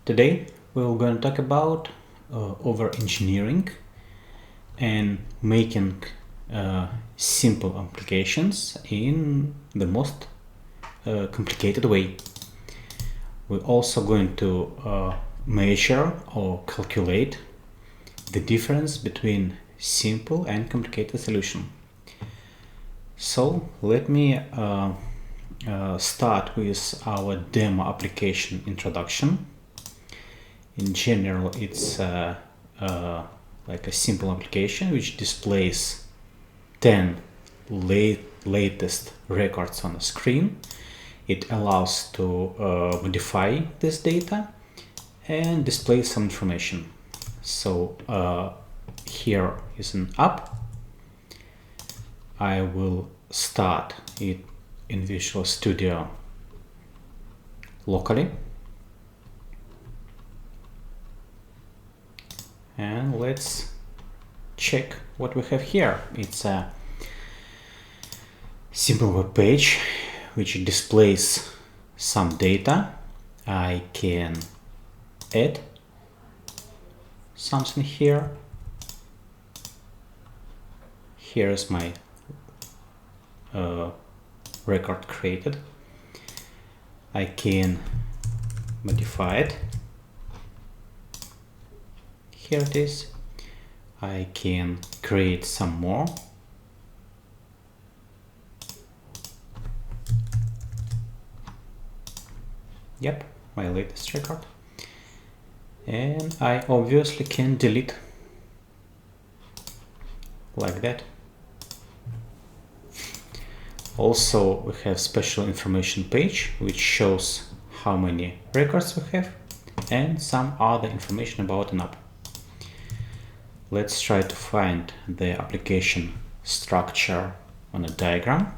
Today we're going to talk about overengineering and making simple applications in the most complicated way. We're also going to measure or calculate the difference between simple and complicated solution. So let me start with our demo application introduction. In general, it's like a simple application which displays 10 latest records on a screen. It allows to modify this data and display some information. So here is an app. I will start it in Visual Studio locally. And let's check what we have here. It's a simple web page which displays some data. I can add something here. Here is my record created. I can modify it. Here it is. I can create some more. Yep, my latest record. And I obviously can delete like that. Also, we have special information page which shows how many records we have and some other information about an app. Let's try to find the application structure on a diagram.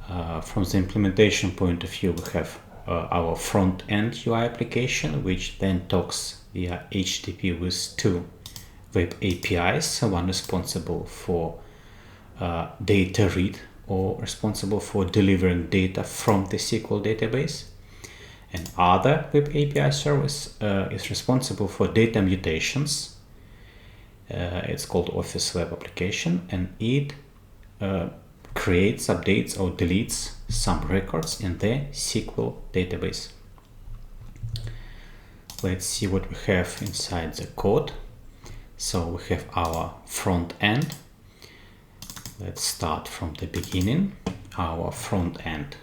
From the implementation point of view, we have our front-end UI application, which then talks via HTTP with two web APIs, one responsible for data read or responsible for delivering data from the SQL database. And other web API service is responsible for data mutations. It's called Office Web Application, and it creates, updates, or deletes some records in the SQL database. Let's see what we have inside the code. So we have our front end. Let's start from the beginning. Our front end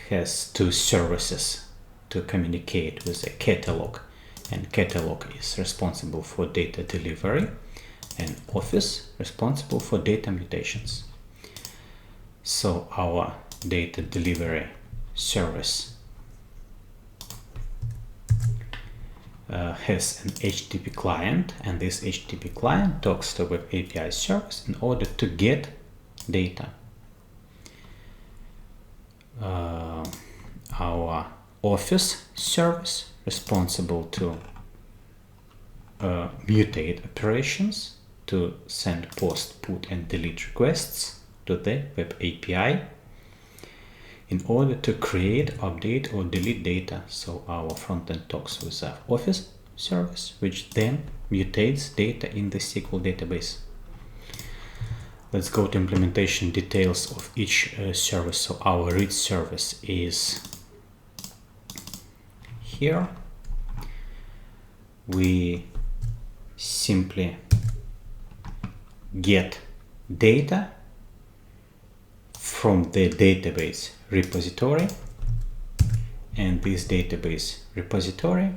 has two services to communicate with the catalog. And catalog is responsible for data delivery, and Office responsible for data mutations. So our data delivery service has an HTTP client, and this HTTP client talks to Web API service in order to get data. Our Office service responsible to mutate operations, to send post, put, and delete requests to the Web API in order to create, update, or delete data. So our frontend talks with the Office service, which then mutates data in the SQL database. Let's go to implementation details of each service. So our read service is here. We simply get data from the database repository, and this database repository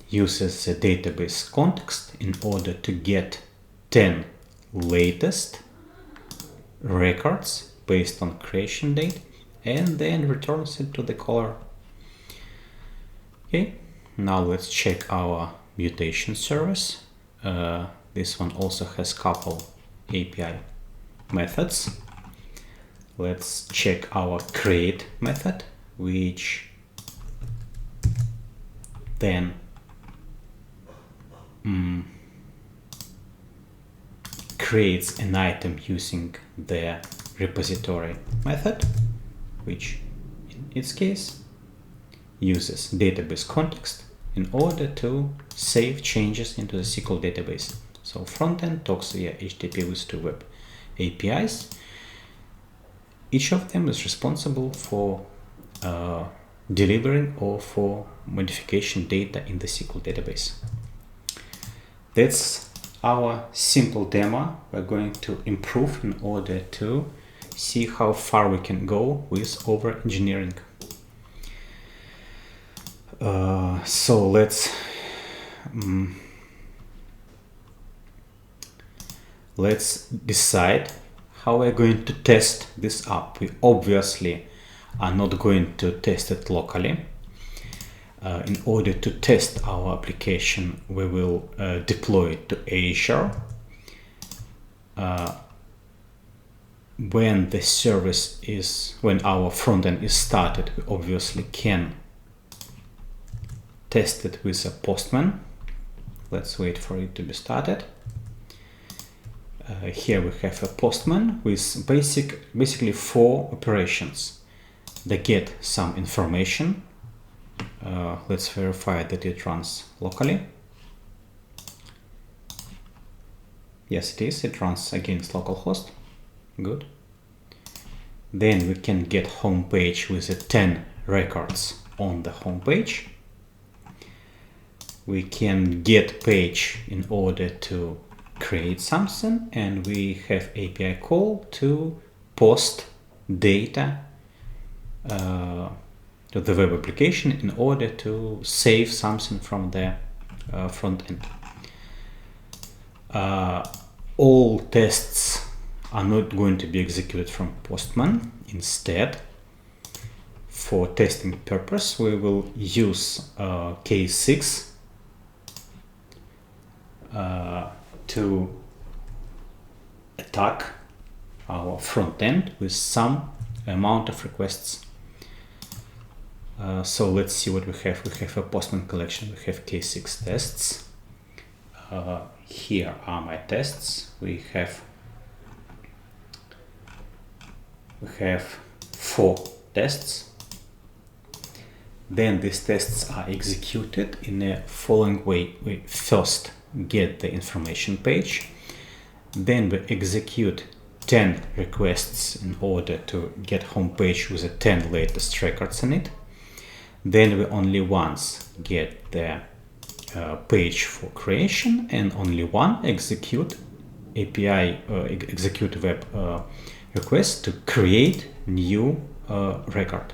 uses the database context in order to get 10 latest records based on creation date, and then returns it to the caller. Okay, now let's check our mutation service. This one also has couple API methods. Let's check our create method, which then creates an item using the repository method, which in its case, uses database context in order to save changes into the SQL database. So frontend talks via HTTP with two web APIs. Each of them is responsible for delivering or for modification data in the SQL database. That's our simple demo. We're going to improve in order to see how far we can go with overengineering. So let's decide how we're going to test this app. We obviously are not going to test it locally. In order to test our application, we will deploy it to Azure. When the service when our frontend is started, we obviously can test it with a Postman. Let's wait for it to be started. Here we have a Postman with basically 4 operations. They get some information. Let's verify that it runs locally. Yes, it is. It runs against localhost. Good. Then we can get home page with the 10 records on the home page. We can get page in order to create something, and we have API call to post data to the web application in order to save something from the front end. All tests are not going to be executed from Postman. Instead, for testing purpose, we will use case 6 to attack our front end with some amount of requests. So let's see what we have. We have a Postman collection. We have case 6 tests. Here are my tests. We have 4 tests. Then these tests are executed in the following way. We first get the information page, then we execute 10 requests in order to get home page with the 10 latest records in it. Then we only once get the page for creation, and only one execute API execute web request to create new record.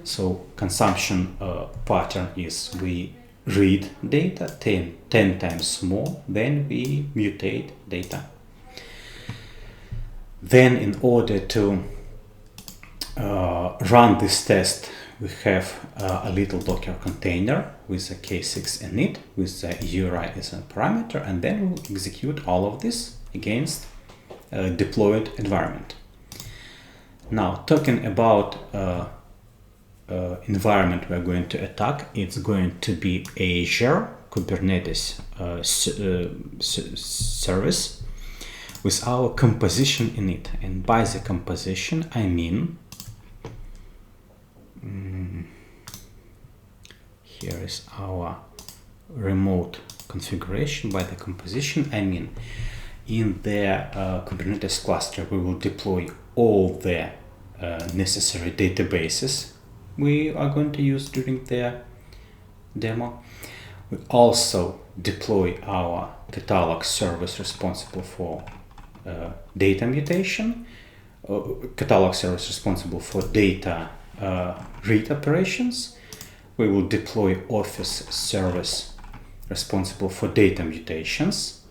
So consumption pattern is we read data 10 times more, then we mutate data. Then in order to run this test, we have a little Docker container with a K6 in it, with the URI as a parameter, and then we'll execute all of this against a deployed environment. Now, talking about environment we're going to attack, it's going to be Azure Kubernetes service with our composition in it. And by the composition, I mean here is our remote configuration. By the composition, I mean in the Kubernetes cluster, we will deploy all the necessary databases we are going to use during the demo. We also deploy our catalog service responsible for data mutation, catalog service responsible for data read operations. We will deploy Office service responsible for data mutations,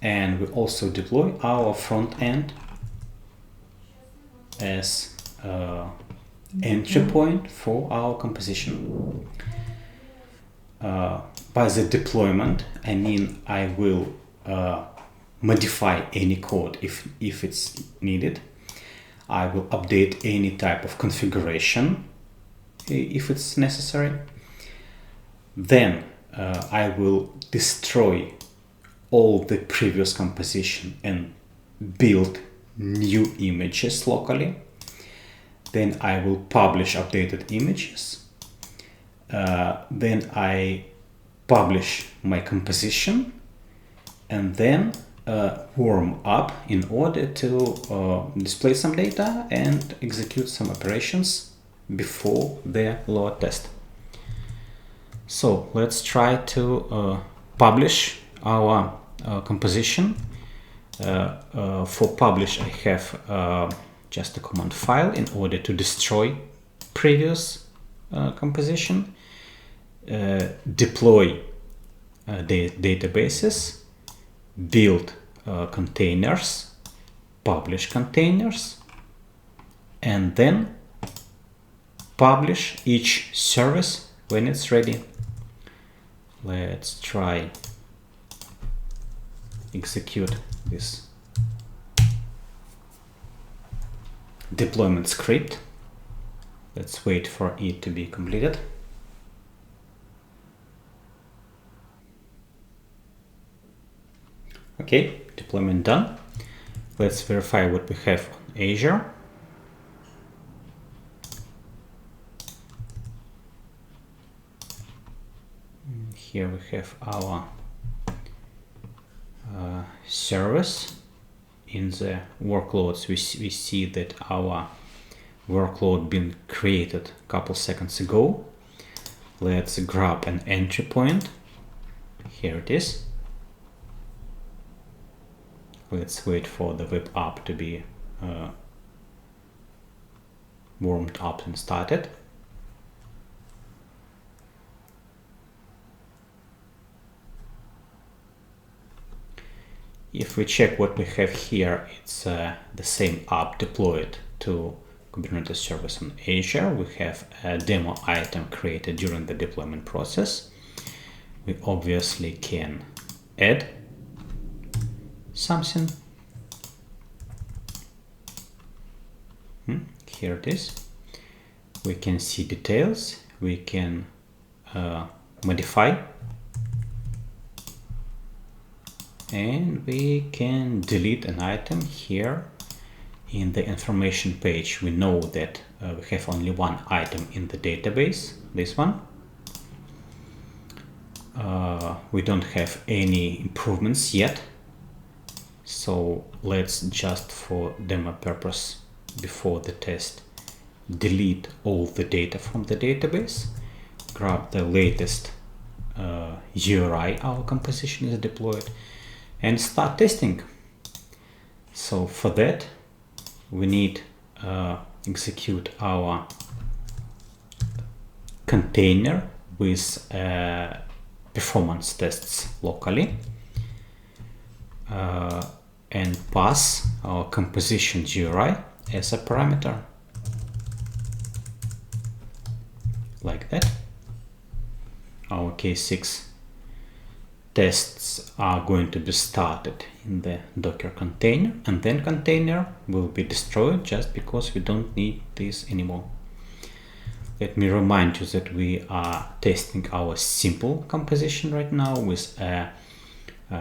and we also deploy our front end as entry point for our composition. By the deployment, I mean I will modify any code if it's needed. I will update any type of configuration if it's necessary. Then I will destroy all the previous composition and build new images locally. then I will publish updated images, then I publish my composition, and then warm up in order to display some data and execute some operations before the load test. So let's try to publish our composition. For publish, I have just a command file in order to destroy previous composition, deploy the databases, build containers, publish containers, and then publish each service when it's ready. Let's try execute this deployment script. Let's wait for it to be completed. Okay, deployment done. Let's verify what we have on Azure. Here we have our service. In the workloads, we see that our workload been created a couple seconds ago. Let's grab an entry point. Here it is. Let's wait for the web app to be warmed up and started. If we check what we have here, it's the same app deployed to Kubernetes service on Azure. We have a demo item created during the deployment process. We obviously can add something. Here it is. We can see details. We can modify. And we can delete an item here in the information page. We know that we have only one item in the database, this one. We don't have any improvements yet. So let's just for demo purpose before the test delete all the data from the database, grab the latest URI our composition is deployed, and start testing. So for that we need execute our container with performance tests locally and pass our composition URI as a parameter like that. Our K6 tests are going to be started in the Docker container, and then container will be destroyed just because we don't need this anymore. Let me remind you that we are testing our simple composition right now with a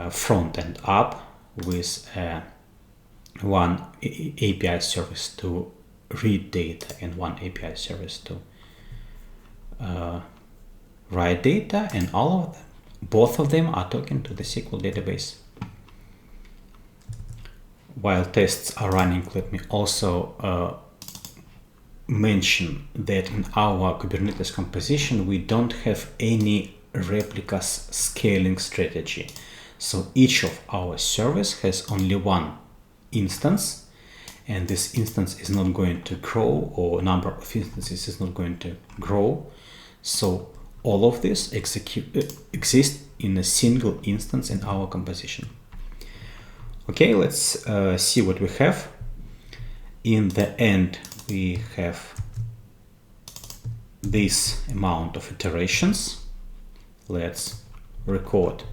front-end app with one API service to read data and one API service to write data, and all of them, both of them are talking to the SQL database. While tests are running, let me also mention that in our Kubernetes composition we don't have any replicas scaling strategy. So each of our service has only one instance, and this instance is not going to grow, or number of instances is not going to grow. So all of this exist in a single instance in our composition. Okay, let's see what we have. In the end, we have this amount of iterations. Let's record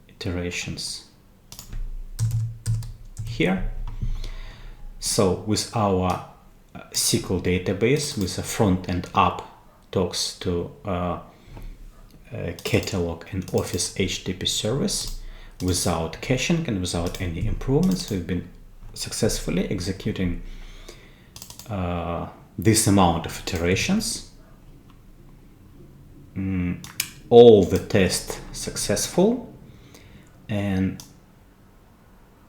iterations here. So with our SQL database, with a front-end app talks to catalog and Office HTTP service without caching and without any improvements. We've been successfully executing this amount of iterations, all the tests successful, and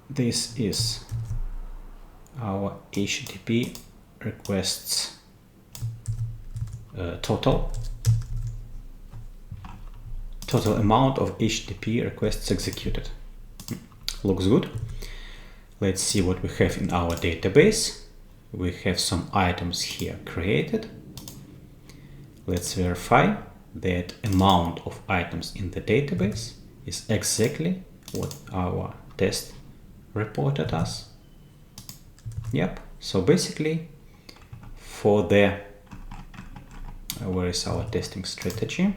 this is our HTTP requests total amount of HTTP requests executed. Looks good. Let's see what we have in our database. We have some items here created. Let's verify that amount of items in the database is exactly what our test reported us. Yep. So basically, for the where is our testing strategy?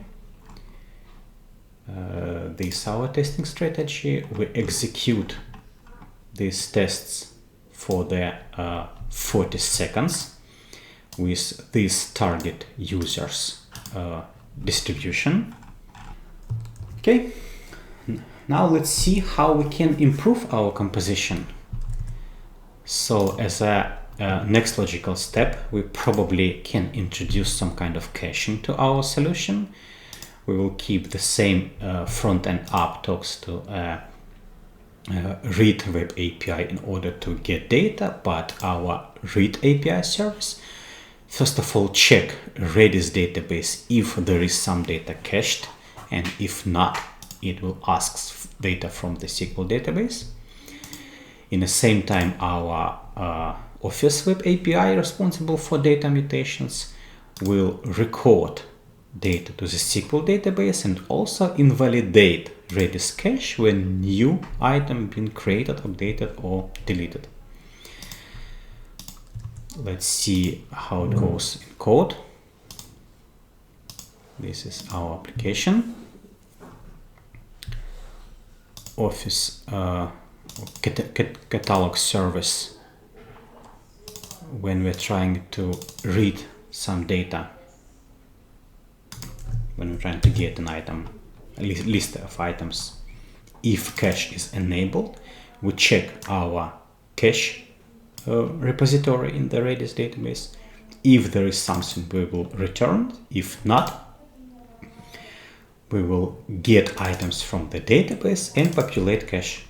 This is our testing strategy. We execute these tests for the 40 seconds with this target users distribution. Okay, now let's see how we can improve our composition. So as a next logical step, we probably can introduce some kind of caching to our solution. We will keep the same front-end app talks to read web API in order to get data, but our read API service, first of all, check Redis database if there is some data cached, and if not, it will ask data from the SQL database. In the same time, our Office web API responsible for data mutations will record data to the SQL database and also invalidate Redis cache when new item been created, updated, or deleted. Let's see how it goes in code. This is our application. Office catalog service. When we're trying to read some data, when we're trying to get an item, a list of items, if cache is enabled, we check our cache repository in the Redis database. If there is something, we will return. If not, we will get items from the database and populate cache.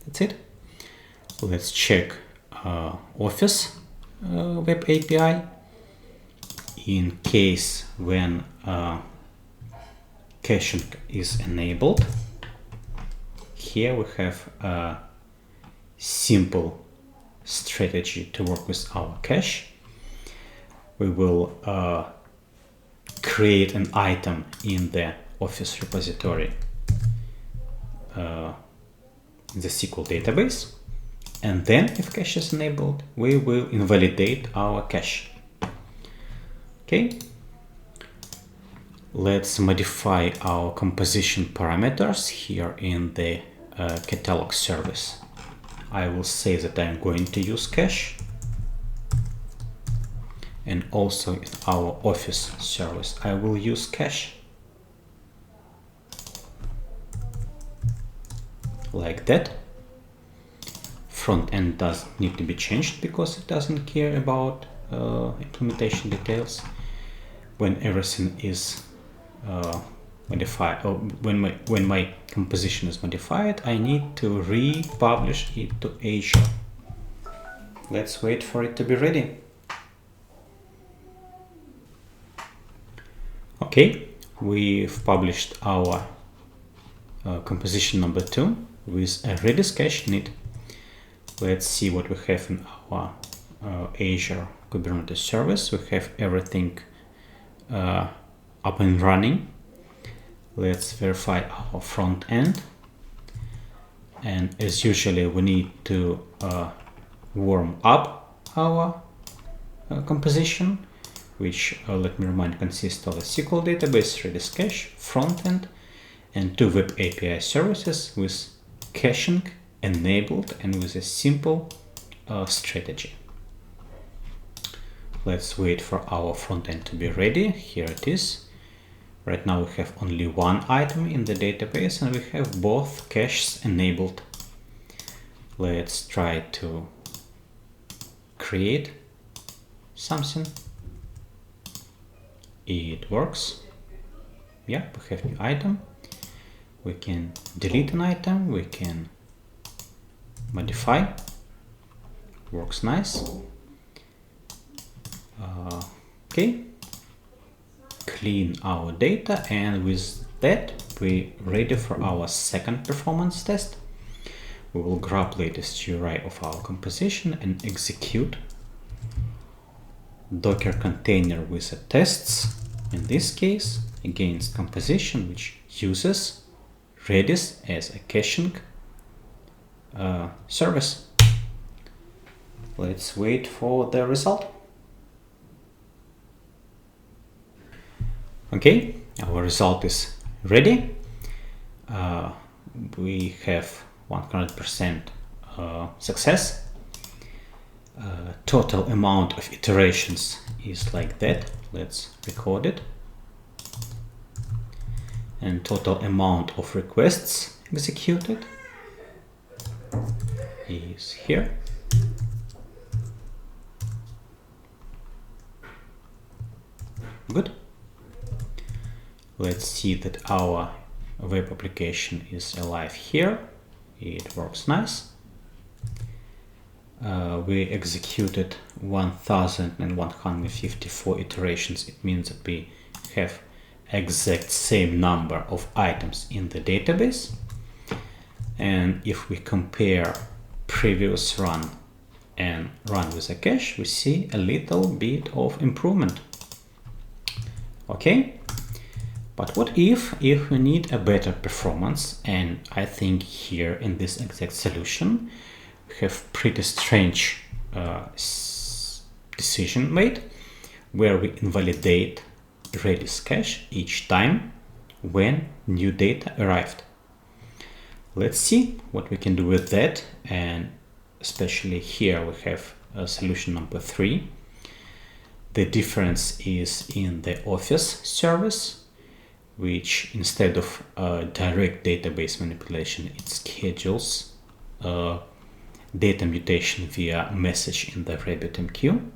That's it. Let's check Office web API. In case when caching is enabled, here we have a simple strategy to work with our cache. We will create an item in the Office repository in the SQL database, and then if cache is enabled, we will invalidate our cache. Okay, let's modify our composition parameters here in the catalog service. I will say that I'm going to use cache, and also in our Office service I will use cache, like that. Front end doesn't need to be changed because it doesn't care about implementation details. When everything is modified, or when my composition is modified, I need to republish it to Azure. Let's wait for it to be ready. Okay, we've published our composition number 2 with a Redis cache in it. Let's see what we have in our Azure Kubernetes service. We have everything up and running. Let's verify our front end, and as usually we need to warm up our composition, which let me remind consists of a SQL database, Redis cache, front end, and 2 web API services with caching enabled and with a simple strategy. Let's wait for our front end to be ready. Here it is. Right now we have only one item in the database and we have both caches enabled. Let's try to create something. It works. Yeah, we have new item. We can delete an item. We can modify. Works nice. Okay. Clean our data, and with that we're ready for our second performance test. We will grab latest URI of our composition and execute Docker container with the tests, in this case against composition, which uses Redis as a caching service. Let's wait for the result. Okay, our result is ready. We have 100% success. Total amount of iterations is like that. Let's record it. And total amount of requests executed is here. Good. Let's see that our web application is alive here. It works nice. We executed 1154 iterations. It means that we have exact same number of items in the database. And if we compare previous run and run with a cache, we see a little bit of improvement. Okay, but what if we need a better performance? And I think here in this exact solution we have pretty strange decision made, where we invalidate Redis cache each time when new data arrived. Let's see what we can do with that. And especially here we have solution number 3. The difference is in the Office service, which instead of direct database manipulation, it schedules data mutation via message in the RabbitMQ.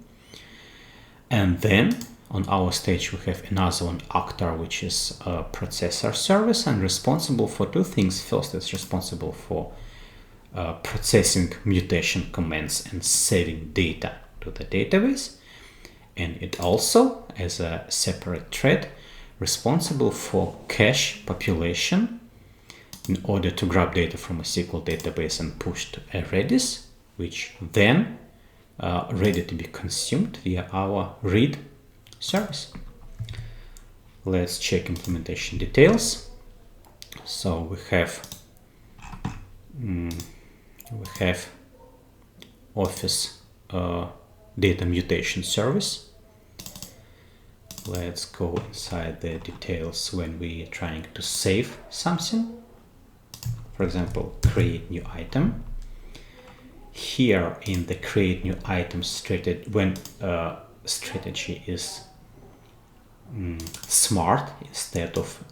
And then on our stage we have another one, Actor, which is a processor service and responsible for two things. First, it's responsible for processing mutation commands and saving data to the database. And it also, as a separate thread, responsible for cache population in order to grab data from a SQL database and push to a Redis, which then ready to be consumed via our read service. Let's check implementation details. So we have Office data mutation service. Let's go inside the details when we're trying to save something. For example, create new item. Here in the create new item strategy, when strategy is smart, instead of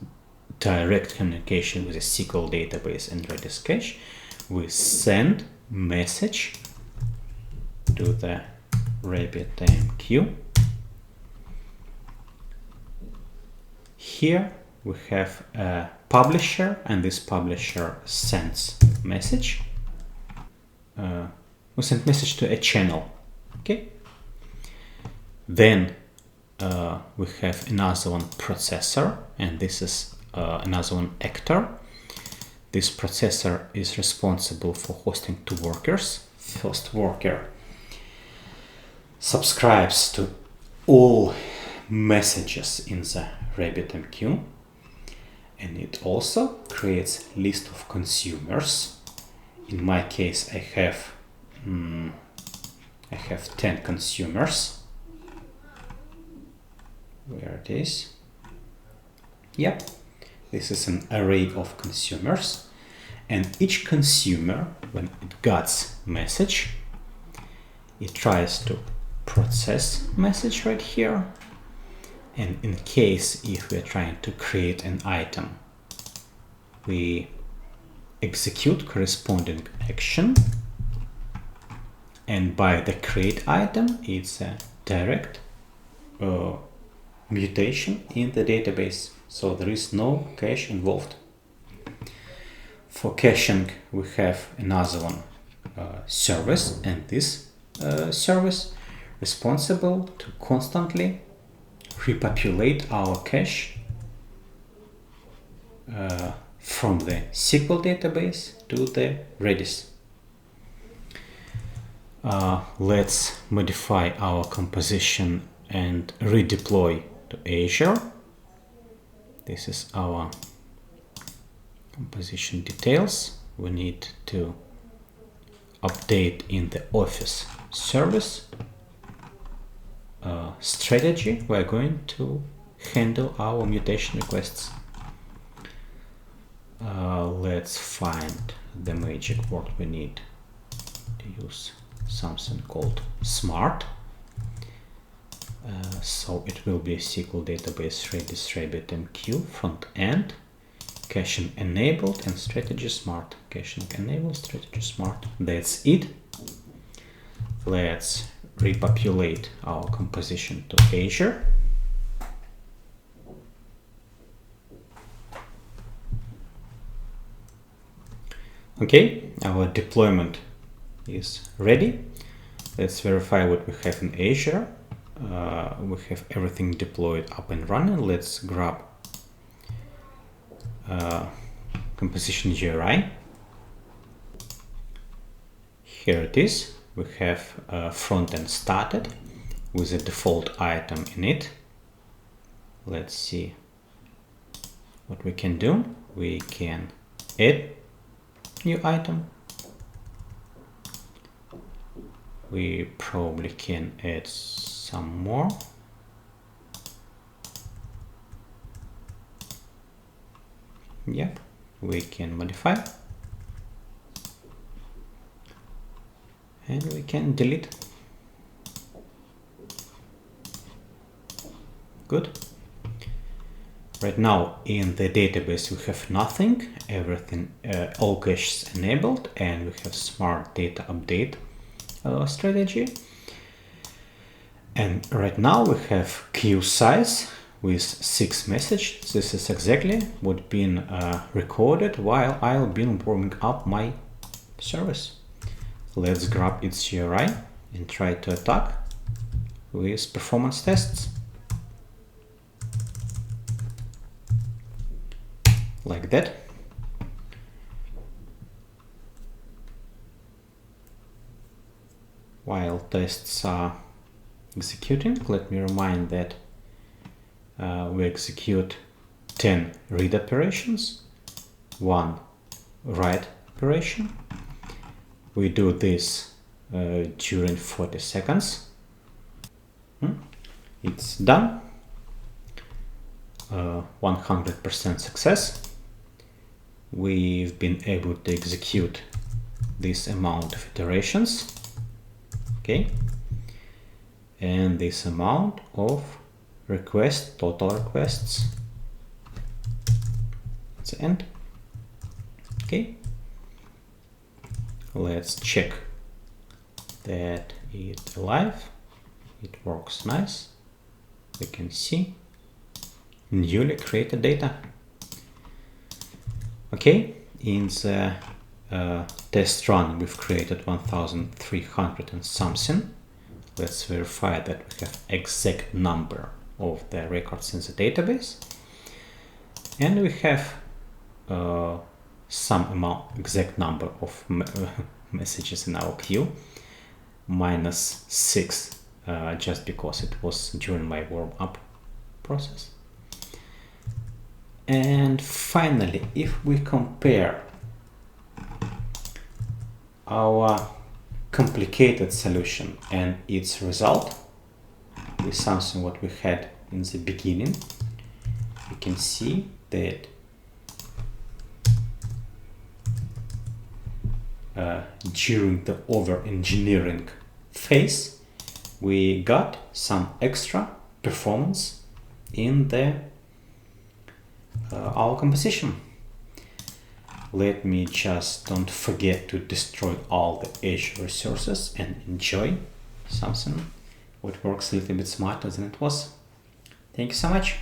direct communication with a SQL database and Redis cache, we send message to the RabbitMQ. Here we have a publisher, and this publisher sends message. We send message to a channel. Okay. Then we have another one, processor, and this is another one, Actor. This processor is responsible for hosting two workers. First worker subscribes to all messages in the RabbitMQ, and it also creates list of consumers. In my case, I have 10 consumers. Where it is? Yep, this is an array of consumers, and each consumer, when it gets message, it tries to process message right here. And in case if we're trying to create an item, we execute corresponding action And by the create item, it's a direct mutation in the database. So there is no cache involved. For caching, we have another one, service, and this service responsible to constantly repopulate our cache from the SQL database to the Redis. Let's modify our composition and redeploy to Azure. This is our composition details. We need to update in the Office service strategy. We're going to handle our mutation requests. Let's find the magic word we need to use something called smart. So it will be SQL database Redis RabbitMQ front end, caching enabled and strategy smart. Caching enabled, strategy smart. That's it. Let's repopulate our composition to Azure. Okay, our deployment is ready. Let's verify what we have in Azure. We have everything deployed up and running. Let's grab composition URI. Here it is. We have front end started with a default item in it. Let's see what we can do. We can add new item. We probably can add some more. Yep, we can modify. And we can delete. Good. Right now in the database we have nothing, everything, all caches enabled, and we have smart data update strategy. And right now we have queue size with 6 messages. This is exactly what been recorded while I've been warming up my service. Let's grab its URI and try to attack with performance tests. Like that. While tests are executing, let me remind that we execute 10 read operations, 1 write operation. We do this during 40 seconds. It's done. 100% success. We've been able to execute this amount of iterations. Okay. And this amount of requests, total requests. That's the end. Okay. Let's check that it's alive. It works nice. We can see newly created data. Okay, in the test run we've created 1300 and something. Let's verify that we have exact number of the records in the database, and we have some amount, exact number of messages in our queue, -6, just because it was during my warm-up process. And finally, if we compare our complicated solution and its result with something what we had in the beginning, we can see that during the overengineering phase, we got some extra performance in the our composition. let me just don't forget to destroy all the Azure resources and enjoy something what works a little bit smarter than it was. Thank you so much.